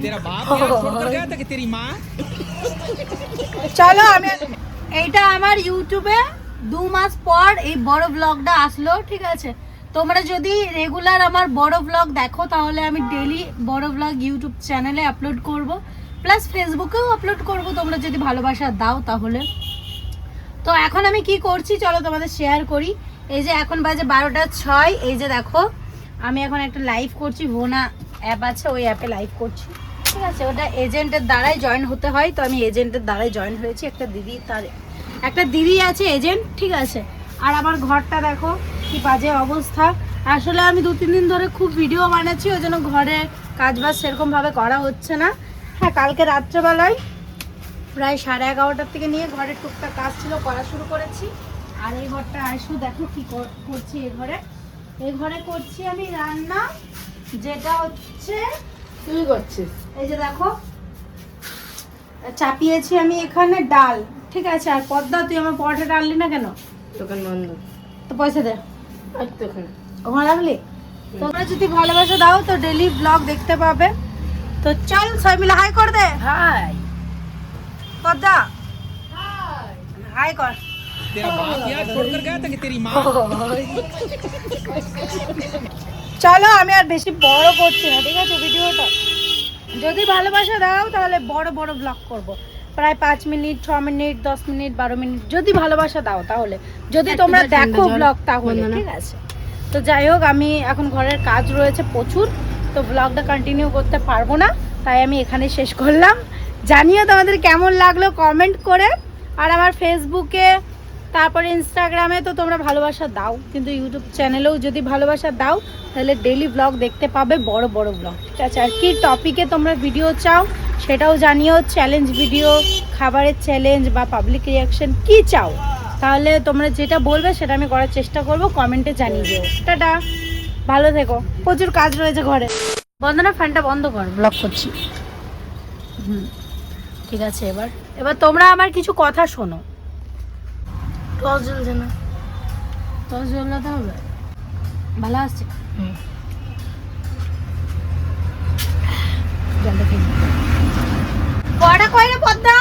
तेरा बाप यहाँ छोड़कर गया था कि तेरी माँ? চলো আমি এইটা আমার ইউটিউবে 2 মাস পর এই বড় ব্লগটা আসলো, ঠিক আছে? তোমরা যদি রেগুলার আমার বড় ব্লগ দেখো তাহলে আমি ডেইলি বড় ব্লগ ইউটিউব চ্যানেলে আপলোড করব, প্লাস ফেসবুকেও আপলোড করব তোমরা যদি ভালোবাসা দাও তাহলে। তো এখন আমি কি করছি চলো তোমাদের শেয়ার করি। এই যে এখন বাজে 12:06, এই যে দেখো আমি এখন একটা লাইভ করছি, ভোনা অ্যাপ আছে ওই অ্যাপে লাইভ করছি, ঠিক আছে? ওটা এজেন্টের দ্বারাই জয়েন হতে হয়, তো আমি এজেন্টের দ্বারাই জয়েন হয়েছি। একটা দিদি আছে এজেন্ট, ঠিক আছে? আর আমার ঘরটা দেখো কি বাজে অবস্থা। আসলে আমি 2-3 দিন ধরে খুব ভিডিও বানাচ্ছি, ওই জন্য ঘরে কাজবাজ সেরকমভাবে করা হচ্ছে না। হ্যাঁ, কালকে রাত্রেবেলায় প্রায় 11:30টার থেকে নিয়ে ঘরের টুকটাক কাজ ছিল করা শুরু করেছি। আর এই ঘরটা আইসো দেখো কি করছি। এই ঘরে করছি আমি রান্না, যেটা হচ্ছে তুই করছিস। এই যে দেখো চাপিয়েছি আমি এখানে ডাল, ঠিক আছে? আর পদ্মা তুই আমার পরোটা ডাললি না কেন? দোকান বন্ধ। তো পয়সা দে, আর তো ওখানে ওখানে রাখলি। তোমরা যদি ভালোবাসা দাও তো ডেইলি ব্লগ দেখতে পাবে। তো চল সবাই মিলে হাই কর দে। হাই পদ্মা হাই কর। तेरा बाप यहाँ छोड़कर गया था कि तेरी माँ? চলো আমি আর বেশি বড় করছি না, ঠিক আছে? ভিডিওটা যদি ভালোবাসা দাও তাহলে বড় বড় ব্লগ করব, প্রায় 5 মিনিট 6 মিনিট 10 মিনিট 12 মিনিট যদি ভালোবাসা দাও তাহলে, যদি তোমরা দেখো ব্লগ তাহলে, ঠিক আছে? তো যাই হোক আমি এখন ঘরের কাজ রয়েছে প্রচুর, তো ব্লগটা কন্টিনিউ করতে পারবো না, তাই আমি এখানে শেষ করলাম। জানিও তোমাদের কেমন লাগলো কমেন্ট করে। আর আমার ফেসবুকে তারপরে ইনস্টাগ্রামে তো তোমরা ভালোবাসা দাও, কিন্তু ইউটিউব চ্যানেলেও যদি ভালোবাসা দাও তাহলে ডেইলি ব্লগ দেখতে পাবে, বড় বড় ব্লগ, ঠিক আছে? আর কি টপিকে তোমরা ভিডিও চাও সেটাও জানিও, চ্যালেঞ্জ ভিডিও, খাবারের চ্যালেঞ্জ বা পাবলিক রিয়াকশন কি চাও, তাহলে তোমরা যেটা বলবে সেটা আমি করার চেষ্টা করব, কমেন্টে জানিয়ে দিও। টাটা, ভালো থেকো, প্রচুর কাজ রয়েছে ঘরে। বন্ধনা ফ্যানটা বন্ধ কর, ব্লগ করছি। ঠিক আছে, এবার তোমরা আমার কিছু কথা শোনো। টস জ্বলছে না। টস জ্বলাতে হবে, ভালো আসছে। জলটা খেয়ে পড়া কই রে পদ্মা?